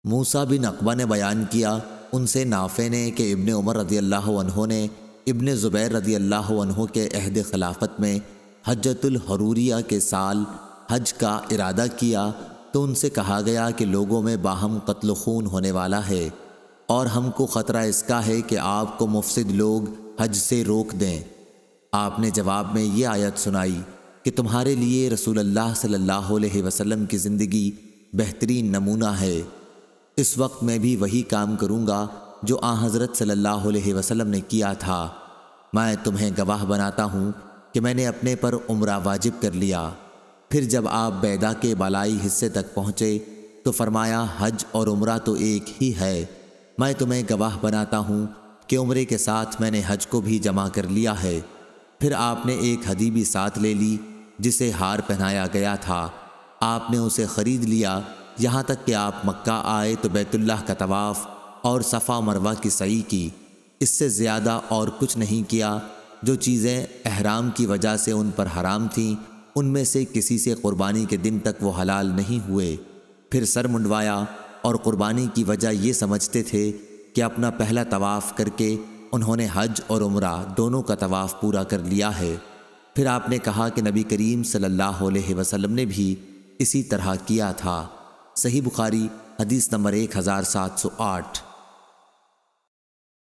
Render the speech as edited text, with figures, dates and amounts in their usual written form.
موسیٰ بن عقبہ نے بیان کیا، ان سے نافع نے کہ ابن عمر رضی اللہ عنہ نے ابن زبیر رضی اللہ عنہ کے عہد خلافت میں حجۃ الحروریہ کے سال حج کا ارادہ کیا تو ان سے کہا گیا کہ لوگوں میں باہم قتل و خون ہونے والا ہے، اور ہم کو خطرہ اس کا ہے کہ آپ کو مفسد لوگ حج سے روک دیں۔ آپ نے جواب میں یہ آیت سنائی کہ تمہارے لیے رسول اللہ صلی اللہ علیہ وسلم کی زندگی بہترین نمونہ ہے۔ اس وقت میں بھی وہی کام کروں گا جو آن حضرت صلی اللہ علیہ وسلم نے کیا تھا۔ میں تمہیں گواہ بناتا ہوں کہ میں نے اپنے پر عمرہ واجب کر لیا۔ پھر جب آپ بیدا کے بالائی حصے تک پہنچے تو فرمایا حج اور عمرہ تو ایک ہی ہے۔ میں تمہیں گواہ بناتا ہوں کہ عمرے کے ساتھ میں نے حج کو بھی جمع کر لیا ہے۔ پھر آپ نے ایک ہدی بھی ساتھ لے لی جسے ہار پہنایا گیا تھا۔ آپ نے اسے خرید لیا یہاں تک کہ آپ مکہ آئے تو بیت اللہ کا طواف اور صفا مروہ کی سعی کی۔ اس سے زیادہ اور کچھ نہیں کیا۔ جو چیزیں احرام کی وجہ سے ان پر حرام تھیں ان میں سے کسی سے قربانی کے دن تک وہ حلال نہیں ہوئے۔ پھر سر منڈوایا اور قربانی کی وجہ یہ سمجھتے تھے کہ اپنا پہلا طواف کر کے انہوں نے حج اور عمرہ دونوں کا طواف پورا کر لیا ہے۔ پھر آپ نے کہا کہ نبی کریم صلی اللہ علیہ وسلم نے بھی اسی طرح کیا تھا۔ صحیح بخاری حدیث نمبر 1708۔